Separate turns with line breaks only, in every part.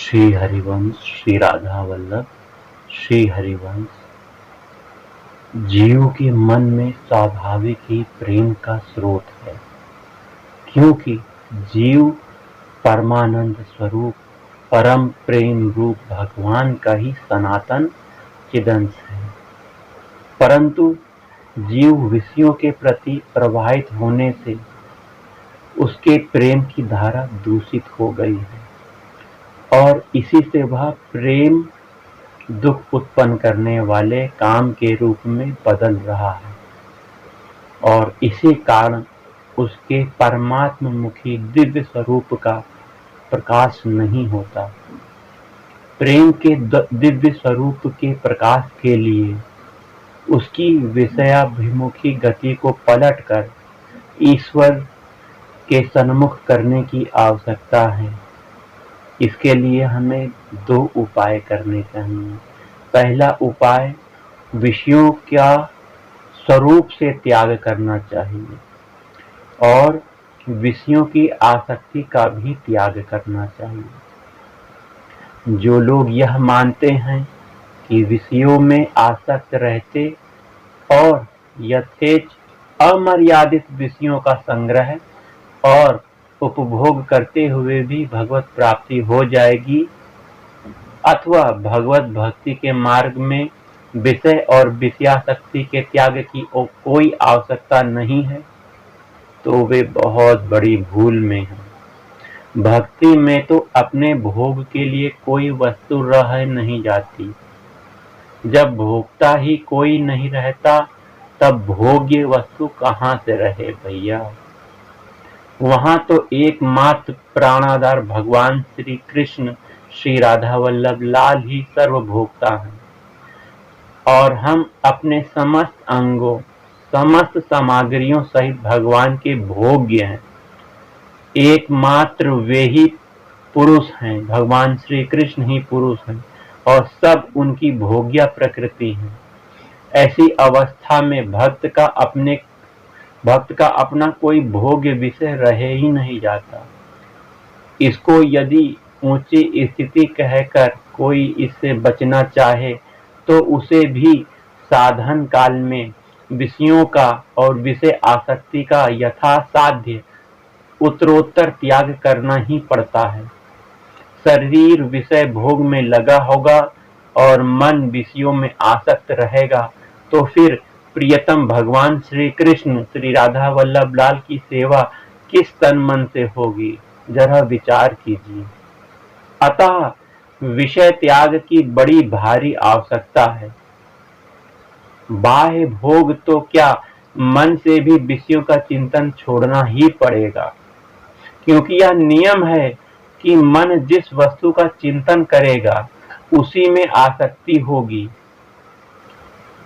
श्री हरिवंश श्री राधा वल्लभ श्री हरिवंश। जीव के मन में स्वाभाविक ही प्रेम का स्रोत है, क्योंकि जीव परमानंद स्वरूप परम प्रेम रूप भगवान का ही सनातन चिदंश है। परंतु जीव विषयों के प्रति प्रवाहित होने से उसके प्रेम की धारा दूषित हो गई है और इसी से वह प्रेम दुख उत्पन्न करने वाले काम के रूप में बदल रहा है और इसी कारण उसके परमात्ममुखी दिव्य स्वरूप का प्रकाश नहीं होता। प्रेम के दिव्य स्वरूप के प्रकाश के लिए उसकी विषयाभिमुखी गति को पलटकर ईश्वर के सन्मुख करने की आवश्यकता है। इसके लिए हमें दो उपाय करने चाहिए। पहला उपाय विषयों का स्वरूप से त्याग करना चाहिए और विषयों की आसक्ति का भी त्याग करना चाहिए। जो लोग यह मानते हैं कि विषयों में आसक्त रहते और यथेच अमर्यादित विषयों का संग्रह और उपभोग करते हुए भी भगवत प्राप्ति हो जाएगी, अथवा भगवत भक्ति के मार्ग में विषय और विषयासक्ति के त्याग की कोई आवश्यकता नहीं है, तो वे बहुत बड़ी भूल में हैं। भक्ति में तो अपने भोग के लिए कोई वस्तु रह नहीं जाती। जब भोगता ही कोई नहीं रहता, तब भोग्य वस्तु कहाँ से रहे भैया। वहां तो एकमात्र प्राणाधार भगवान श्री कृष्ण श्री राधा वल्लभ लाल ही सर्वभोक्ता हैं और हम अपने समस्त अंगों समस्त सामग्रियों सहित भगवान के भोग्य हैं। एकमात्र वे ही पुरुष हैं, भगवान श्री कृष्ण ही पुरुष हैं और सब उनकी भोग्य प्रकृति है। ऐसी अवस्था में भक्त का अपना कोई भोग्य विषय रहे ही नहीं जाता। इसको यदि ऊंची स्थिति कहकर कोई इससे बचना चाहे तो उसे भी साधन काल में विषयों का और विषय आसक्ति का यथासाध्य उत्तरोत्तर त्याग करना ही पड़ता है। शरीर विषय भोग में लगा होगा और मन विषयों में आसक्त रहेगा, तो फिर प्रियतम भगवान श्री कृष्ण श्री राधा वल्लभ लाल की सेवा किस तन मन से होगी, जरा विचार कीजिए। अतः विषय त्याग की बड़ी भारी आवश्यकता है। बाह्य भोग तो क्या, मन से भी विषयों का चिंतन छोड़ना ही पड़ेगा, क्योंकि यह नियम है कि मन जिस वस्तु का चिंतन करेगा उसी में आसक्ति होगी।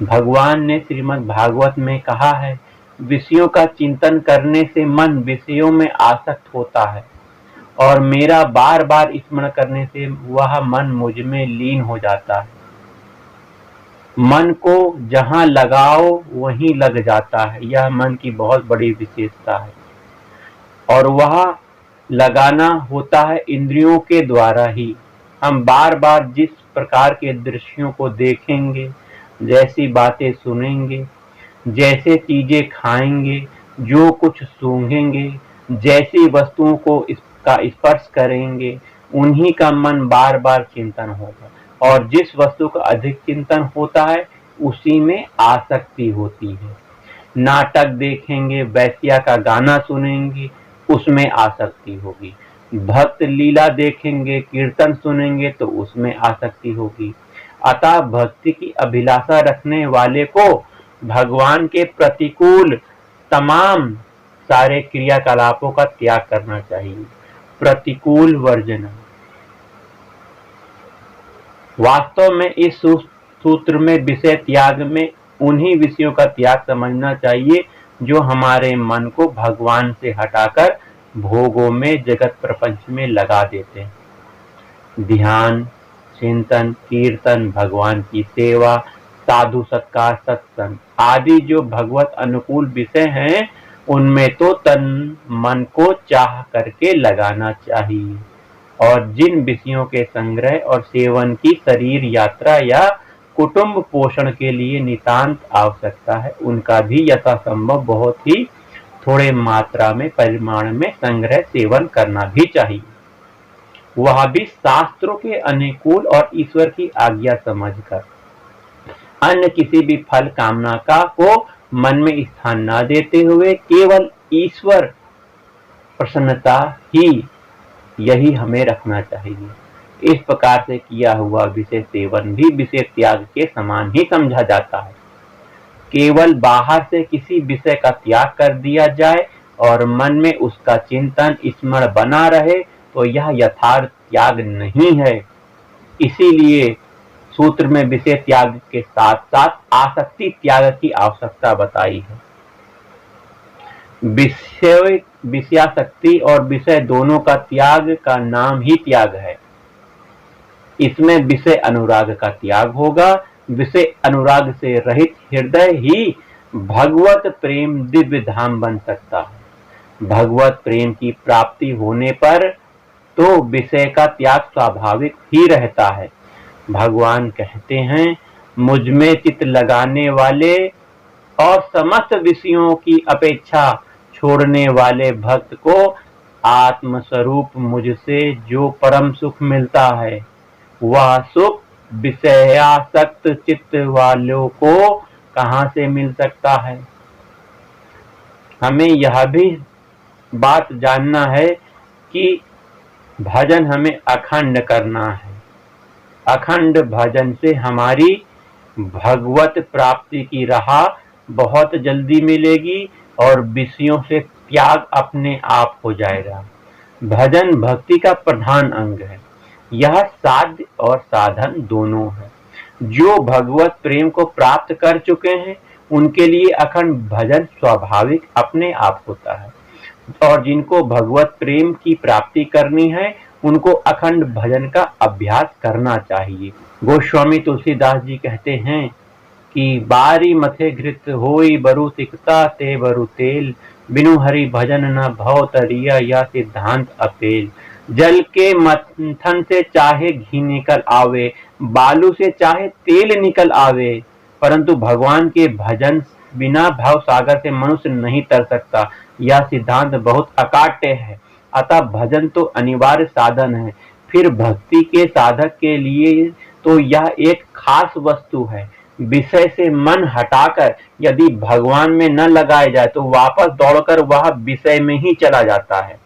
भगवान ने श्रीमद् भागवत में कहा है, विषयों का चिंतन करने से मन विषयों में आसक्त होता है और मेरा बार बार स्मरण करने से वह मन मुझ में लीन हो जाता है। मन को जहां लगाओ वहीं लग जाता है, यह मन की बहुत बड़ी विशेषता है और वह लगाना होता है इंद्रियों के द्वारा ही। हम बार बार जिस प्रकार के दृश्यों को देखेंगे, जैसी बातें सुनेंगे, जैसे चीजें खाएंगे, जो कुछ सूंघेंगे, जैसी वस्तुओं को इसका स्पर्श करेंगे, उन्हीं का मन बार बार चिंतन होगा और जिस वस्तु का अधिक चिंतन होता है उसी में आसक्ति होती है। नाटक देखेंगे, वैश्या का गाना सुनेंगे, उसमें आसक्ति होगी। भक्त लीला देखेंगे, कीर्तन सुनेंगे तो उसमें आसक्ति होगी। अतः भक्ति की अभिलाषा रखने वाले को भगवान के प्रतिकूल तमाम सारे क्रियाकलापों का त्याग करना चाहिए। प्रतिकूल वर्जन। वास्तव में इस सूत्र में विषय त्याग में उन्हीं विषयों का त्याग समझना चाहिए जो हमारे मन को भगवान से हटाकर भोगों में, जगत प्रपंच में लगा देते हैं। ध्यान, चिंतन, कीर्तन, भगवान की सेवा, साधु सत्कार, सत्संग आदि जो भगवत अनुकूल विषय हैं, उनमें तो तन मन को चाह करके लगाना चाहिए। और जिन विषयों के संग्रह और सेवन की शरीर यात्रा या कुटुंब पोषण के लिए नितांत आवश्यकता है, उनका भी यथासंभव बहुत ही थोड़े मात्रा में परिमाण में संग्रह सेवन करना भी चाहिए, वह भी शास्त्रों के अनुकूल और ईश्वर की आज्ञा समझकर। अन्य किसी भी फल कामना को मन में स्थान न देते हुए केवल ईश्वर प्रसन्नता ही यही हमें रखना चाहिए। इस प्रकार से किया हुआ विषय सेवन भी विषय त्याग के समान ही समझा जाता है। केवल बाहर से किसी विषय का त्याग कर दिया जाए और मन में उसका चिंतन स्मरण बना रहे तो यह यथार्थ त्याग नहीं है। इसीलिए सूत्र में विषय त्याग के साथ साथ आसक्ति त्याग की आवश्यकता बताई है। विषयासक्ति और विषय दोनों का त्याग का नाम ही त्याग है। इसमें विषय अनुराग का त्याग होगा। विषय अनुराग से रहित हृदय ही भगवत प्रेम दिव्य धाम बन सकता है। भगवत प्रेम की प्राप्ति होने पर तो विषय का त्याग स्वाभाविक ही रहता है। भगवान कहते हैं, मुझ में चित्त लगाने वाले और समस्त विषयों की अपेक्षा छोड़ने वाले भक्त को आत्मस्वरूप मुझसे जो परम सुख मिलता है, वह सुख विषयासक्त चित्त वालों को कहां से मिल सकता है। हमें यह भी बात जानना है कि भजन हमें अखंड करना है। अखंड भजन से हमारी भगवत प्राप्ति की राह बहुत जल्दी मिलेगी और विषयों से त्याग अपने आप हो जाएगा। भजन भक्ति का प्रधान अंग है। यह साध्य और साधन दोनों है। जो भगवत प्रेम को प्राप्त कर चुके हैं उनके लिए अखंड भजन स्वाभाविक अपने आप होता है, और जिनको भगवत प्रेम की प्राप्ति करनी है उनको अखंड भजन का अभ्यास करना चाहिए। गोस्वामी तुलसीदास जी कहते हैं कि बारी मथे घृत होई बरु तिक्ता ते बरु तेल, बिनु हरि भजन न भव तरिया या सिद्धांत अपेल। जल के मंथन से चाहे घी निकल आवे, बालू से चाहे तेल निकल आवे, परंतु भगवान के भजन बिना भाव सागर से मनुष्य नहीं तर सकता। यह सिद्धांत बहुत अकाट्य है। अतः भजन तो अनिवार्य साधन है। फिर भक्ति के साधक के लिए तो यह एक खास वस्तु है। विषय से मन हटाकर यदि भगवान में न लगाया जाए तो वापस दौड़कर वह विषय में ही चला जाता है।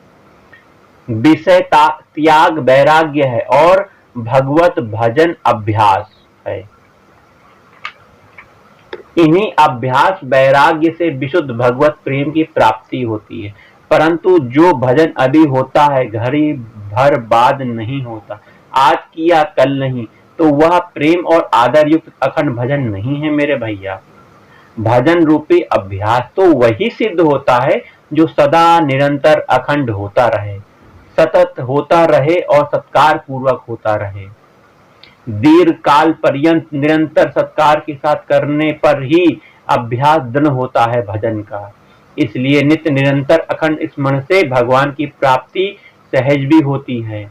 विषय त्याग वैराग्य है और भगवत भजन अभ्यास है। इन्हीं अभ्यास वैराग्य से विशुद्ध भगवत प्रेम की प्राप्ति होती है। परंतु जो भजन अभी होता है घड़ी भर बाद नहीं होता, आज किया कल नहीं, तो वह प्रेम और आदर युक्त अखंड भजन नहीं है मेरे भैया। भजन रूपी अभ्यास तो वही सिद्ध होता है जो सदा निरंतर अखंड होता रहे, सतत होता रहे और सत्कार पूर्वक होता रहे। दीर्घ काल पर्यंत निरंतर सत्कार के साथ करने पर ही अभ्यास दृढ़ होता है भजन का। इसलिए नित्य निरंतर अखंड स्मरण से भगवान की प्राप्ति सहज भी होती है।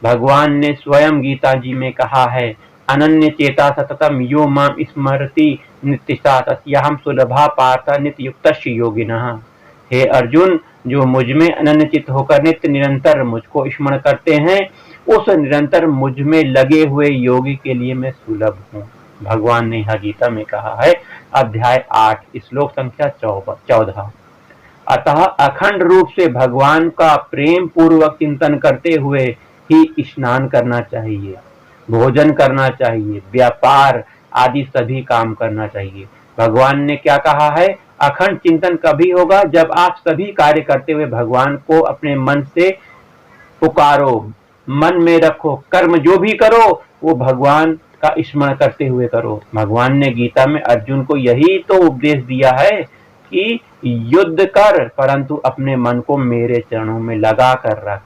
भगवान ने स्वयं गीता जी में कहा है, अनन्य चेता सततम यो माम स्मरति नित्यसा तस्याहं सुलभा पार्थ नित्य युक्तस्य योगिनः। हे अर्जुन, जो मुझ में अनन्य चित्त होकर नित्य निरंतर मुझको स्मरण करते हैं, उस निरंतर मुझ में लगे हुए योगी के लिए मैं सुलभ हूँ। भगवान ने यह गीता में कहा है, अध्याय 8 श्लोक संख्या 14। अतः अखंड रूप से भगवान का प्रेम पूर्वक चिंतन करते हुए ही स्नान करना चाहिए, भोजन करना चाहिए, व्यापार आदि सभी काम करना चाहिए। भगवान ने क्या कहा है, अखंड चिंतन कभी होगा जब आप सभी कार्य करते हुए भगवान को अपने मन से पुकारो, मन में रखो, कर्म जो भी करो वो भगवान का स्मरण करते हुए करो। भगवान ने गीता में अर्जुन को यही तो उपदेश दिया है कि युद्ध कर परंतु अपने मन को मेरे चरणों में लगा कर रख।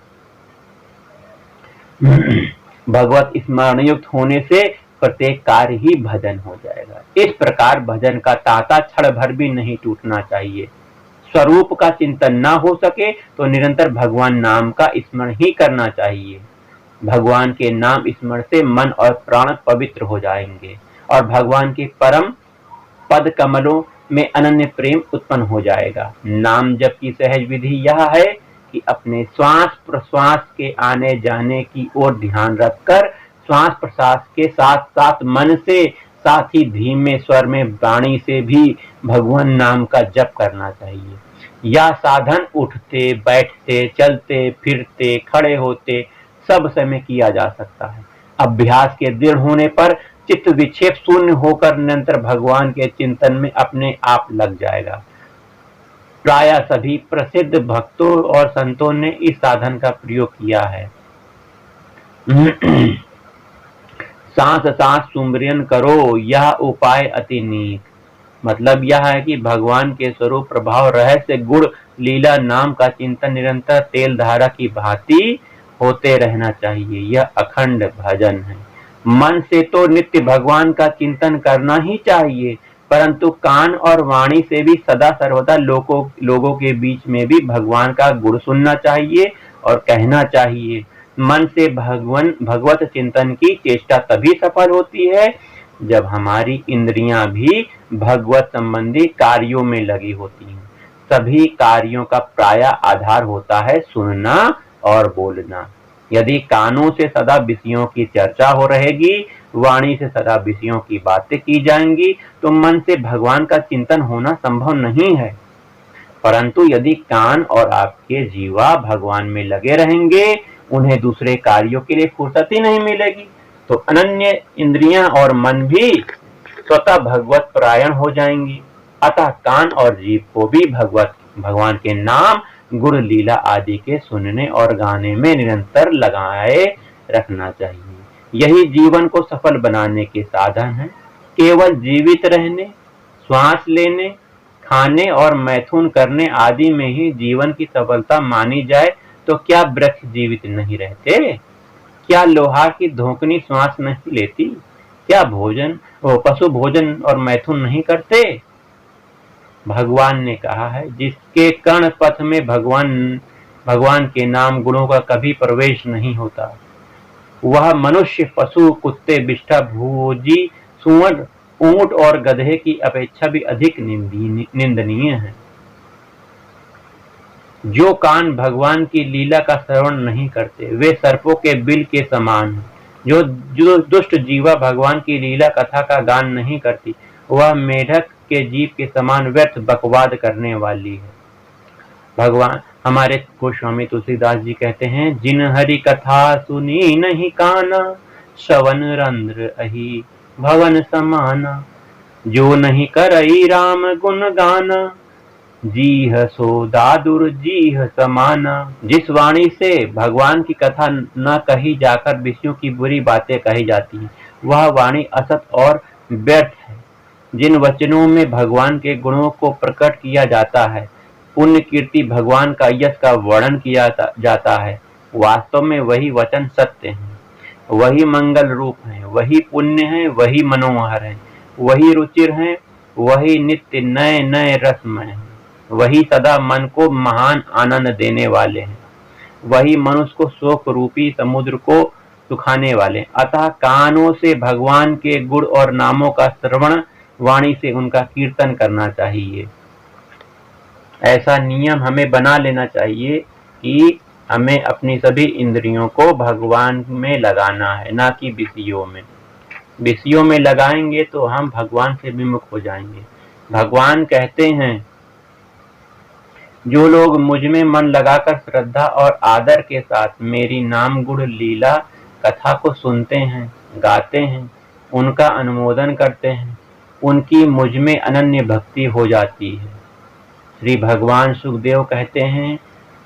भगवत स्मरण युक्त होने से प्रत्येक कार्य ही भजन हो जाएगा। इस प्रकार भजन का तांता क्षण भर भी नहीं टूटना चाहिए। स्वरूप का चिंतन ना हो सके तो निरंतर भगवान नाम का स्मरण ही करना चाहिए। भगवान के नाम स्मरण से मन और प्राण पवित्र हो जाएंगे और भगवान के परम पद कमलों में अनन्य प्रेम उत्पन्न हो जाएगा। नाम जप की सहज विधि यह है कि अपने श्वास प्रश्वास के आने जाने की ओर ध्यान रखकर श्वास प्रश्वास के साथ साथ मन से, साथ ही धीमे स्वर में वाणी से भी भगवान नाम का जप करना चाहिए। यह साधन उठते बैठते चलते फिरते खड़े होते सब समय किया जा सकता है। अभ्यास के दृढ़ होने पर चित्त विक्षेप शून्य होकर निरंतर भगवान के चिंतन में अपने आप लग जाएगा। प्राय सभी प्रसिद्ध भक्तों और संतों ने इस साधन का प्रयोग किया है। सांस सांस सुमरियन करो, यह उपाय अति नीक। मतलब यह है कि भगवान के स्वरूप प्रभाव रहस्य गुण लीला नाम का चिंतन निरंतर तेल धारा की भांति होते रहना चाहिए। यह अखंड भजन है। मन से तो नित्य भगवान का चिंतन करना ही चाहिए, परंतु कान और वाणी से भी सदा सर्वदा लोगों के बीच में भी भगवान का गुण सुनना चाहिए और कहना चाहिए। मन से भगवत चिंतन की चेष्टा तभी सफल होती है जब हमारी इंद्रियां भी भगवत संबंधी कार्यों में लगी होती हैं। सभी कार्यों का प्राय आधार होता है सुनना और बोलना। यदि कानों से सदा विषयों की चर्चा हो रहेगी, वाणी से सदा विषयों की बातें की जाएंगी, तो मन से भगवान का चिंतन होना संभव नहीं है। परंतु यदि कान और आपके जीवा भगवान में लगे रहेंगे, उन्हें दूसरे कार्यों के लिए फुर्सत ही नहीं मिलेगी, तो अनन्य इंद्रियां और मन भी स्वतः भगवत परायण हो जाएंगी। अतः कान और जीव को भी भगवान के नाम गुण लीला आदि के सुनने और गाने में निरंतर लगाए रखना चाहिए। यही जीवन को सफल बनाने के साधन है। केवल जीवित रहने, श्वास लेने, खाने और मैथुन करने आदि में ही जीवन की सफलता मानी जाए तो क्या वृक्ष जीवित नहीं रहते? क्या लोहार की धोकनी श्वास नहीं लेती? क्या पशु भोजन और मैथुन नहीं करते? भगवान ने कहा है, जिसके कर्ण पथ में भगवान के नाम गुणों का कभी प्रवेश नहीं होता, वह मनुष्य, पशु, कुत्ते, बिष्ठा, भोजी, सुअर, ऊंट और गधे की अपेक्षा भी अधिक निंदनीय है। जो कान भगवान की लीला का श्रवण नहीं करते, वे सर्पों के बिल के समान हैं। जो दुष्ट जीवा भगवान की लीला कथा का गान नहीं करती, वह मेढक के जीव के समान व्यर्थ बकवाद करने वाली है। भगवान हमारे गोस्वामी तुलसीदास जी कहते हैं, जिन हरि कथा सुनी नहीं काना, श्रवण रंध्र अहि भवन समाना। जो नहीं करई राम गुण गाना, जीह सो दादुर जीह समाना। जिस वाणी से भगवान की कथा न कही जाकर विषयों की बुरी बातें कही जाती हैं, वह वाणी असत और व्यर्थ है। जिन वचनों में भगवान के गुणों को प्रकट किया जाता है, पुण्य कीर्ति भगवान का यश का वर्णन किया जाता है, वास्तव में वही वचन सत्य हैं, वही मंगल रूप हैं, वही पुण्य हैं, वही मनोहर हैं, वही रुचिर हैं, वही नित्य नए नए रसमय हैं, वही सदा मन को महान आनंद देने वाले हैं, वही मनुष्य को शोक रूपी समुद्र को सुखाने वाले। अतः कानों से भगवान के गुण और नामों का श्रवण, वाणी से उनका कीर्तन करना चाहिए। ऐसा नियम हमें बना लेना चाहिए कि हमें अपनी सभी इंद्रियों को भगवान में लगाना है, ना कि विषयों में। विषयों में लगाएंगे तो हम भगवान से विमुख हो जाएंगे। भगवान कहते हैं, जो लोग मुझ में मन लगाकर श्रद्धा और आदर के साथ मेरी नाम गुण लीला कथा को सुनते हैं, गाते हैं, उनका अनुमोदन करते हैं, उनकी मुझ में अनन्य भक्ति हो जाती है। श्री भगवान सुखदेव कहते हैं,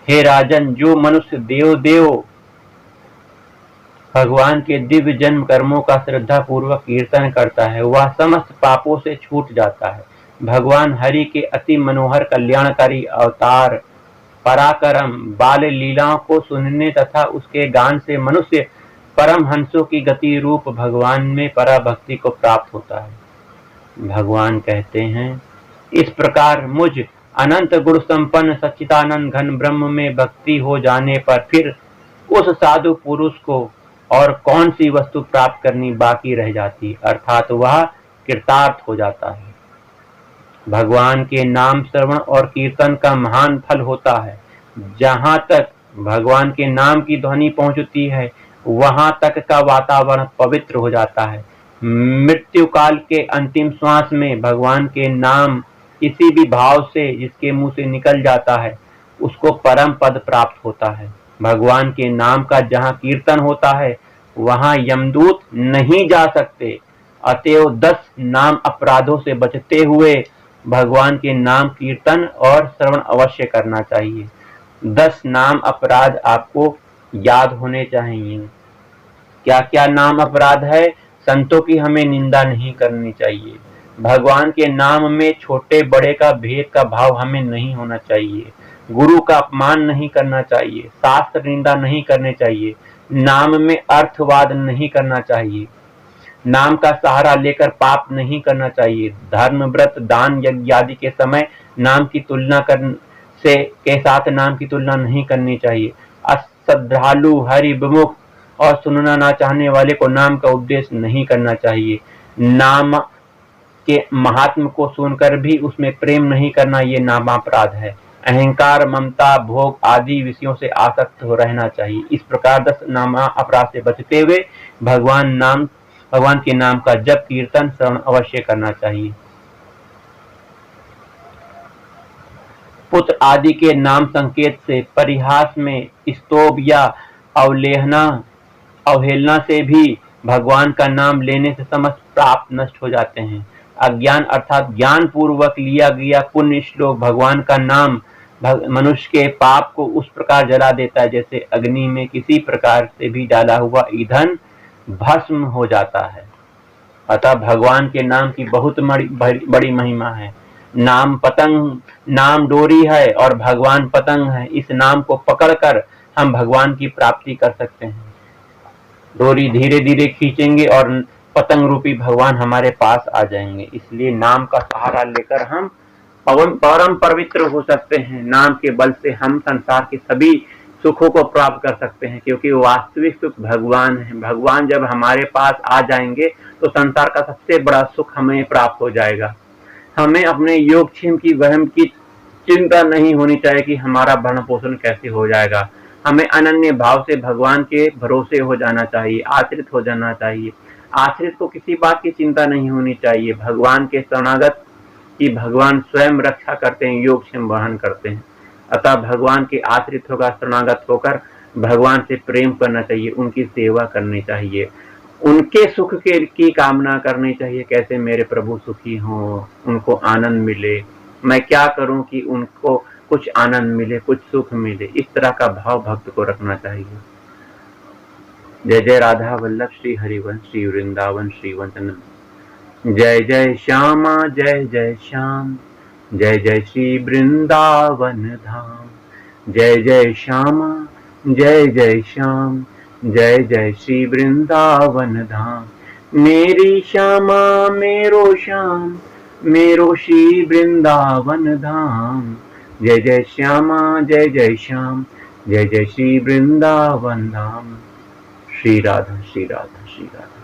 हे राजन, जो मनुष्य देव भगवान के दिव्य जन्म कर्मों का श्रद्धा पूर्वक कीर्तन करता है, वह समस्त पापों से छूट जाता है। भगवान हरि के अति मनोहर कल्याणकारी अवतार पराक्रम बाल लीलाओं को सुनने तथा उसके गान से मनुष्य परम हंसों की गति रूप भगवान में पराभक्ति को प्राप्त होता है। भगवान कहते हैं, इस प्रकार मुझ अनंत गुण संपन्न सच्चिदानंद घन ब्रह्म में भक्ति हो जाने पर फिर उस साधु पुरुष को और कौन सी वस्तु प्राप्त करनी बाकी रह जाती, अर्थात वह कृतार्थ हो जाता है। भगवान के नाम श्रवण और कीर्तन का महान फल होता है। जहाँ तक भगवान के नाम की ध्वनि पहुंचती है वहां तक का वातावरण पवित्र हो जाता है। मृत्यु काल के अंतिम श्वास में भगवान के नाम किसी भी भाव से जिसके मुंह से निकल जाता है उसको परम पद प्राप्त होता है। भगवान के नाम का जहाँ कीर्तन होता है वहां यमदूत नहीं जा सकते। अतएव 10 नाम अपराधों से बचते हुए भगवान के नाम कीर्तन और श्रवण अवश्य करना चाहिए। 10 नाम अपराध आपको याद होने चाहिए। क्या क्या नाम अपराध है? संतों की हमें निंदा नहीं करनी चाहिए। भगवान के नाम में छोटे बड़े का भेद का भाव हमें नहीं होना चाहिए। गुरु का अपमान नहीं करना चाहिए। शास्त्र निंदा नहीं करने चाहिए। नाम में अर्थवाद नहीं करना चाहिए। नाम का सहारा लेकर पाप नहीं करना चाहिए। धर्म व्रत दान यज्ञ आदि के समय नाम की तुलना के साथ नाम की तुलना नहीं करनी चाहिए। अश्रद्धालु हरि विमुख और सुनना ना चाहने वाले को नाम का उपदेश नहीं करना चाहिए। नाम के महात्म को सुनकर भी उसमें प्रेम नहीं करना ये नामापराध है। अहंकार ममता भोग आदि विषयों से आसक्त हो रहना चाहिए। इस प्रकार 10 नामा अपराध से बचते हुए भगवान के नाम का जप कीर्तन श्रवण अवश्य करना चाहिए। पुत्र आदि के नाम संकेत से परिहास में स्तोभ या अवहेलना से भी भगवान का नाम लेने से समस्त पाप नष्ट हो जाते हैं। अज्ञान अर्थात ज्ञान पूर्वक लिया गया पुण्य श्लोक भगवान का नाम मनुष्य के पाप को उस प्रकार जला देता है जैसे अग्नि में किसी प्रकार से भी डाला हुआ ईंधन भस्म हो जाता है। अतः भगवान के नाम की बहुत बड़ी महिमा है। नाम डोरी है और भगवान पतंग है। इस नाम को पकड़कर हम भगवान की प्राप्ति कर सकते हैं। डोरी धीरे धीरे खींचेंगे और पतंग रूपी भगवान हमारे पास आ जाएंगे। इसलिए नाम का सहारा लेकर हम परम पवित्र हो सकते हैं। नाम के बल से हम संसार के सभी सुखों को प्राप्त कर सकते हैं, क्योंकि वास्तविक सुख भगवान है। भगवान जब हमारे पास आ जाएंगे तो संसार का सबसे बड़ा सुख हमें प्राप्त हो जाएगा। हमें अपने योगक्षेम की वहम की चिंता नहीं होनी चाहिए कि हमारा भरण पोषण कैसे हो जाएगा। हमें अनन्य भाव से भगवान के भरोसे हो जाना चाहिए, आश्रित हो जाना चाहिए। आश्रित को किसी बात की चिंता नहीं होनी चाहिए। भगवान के शरणागत की भगवान स्वयं रक्षा करते हैं, योगक्षेम वहन करते हैं। अतः भगवान के आश्रित होकर शरणागत होकर भगवान से प्रेम करना चाहिए, उनकी सेवा करनी चाहिए, उनके सुख की कामना करनी चाहिए। कैसे मेरे प्रभु सुखी हों, उनको आनंद मिले, मैं क्या करूं कि उनको कुछ आनंद मिले, कुछ सुख मिले, इस तरह का भाव भक्त को रखना चाहिए। जय जय राधा वल्लभ श्री हरिवंश श्री वृंदावन श्री वंदन। जय जय श्यामा जय जय श्याम, जय जय श्री वृंदावन धाम। जय जय श्यामा जय जय श्याम, जय जय श्री वृंदावन धाम। मेरी श्यामा मेरो श्याम, मेरो श्री वृंदावन धाम। जय जय श्यामा जय जय श्याम, जय जय श्री वृंदावन धाम। श्री राधा श्री राधा श्री राधा।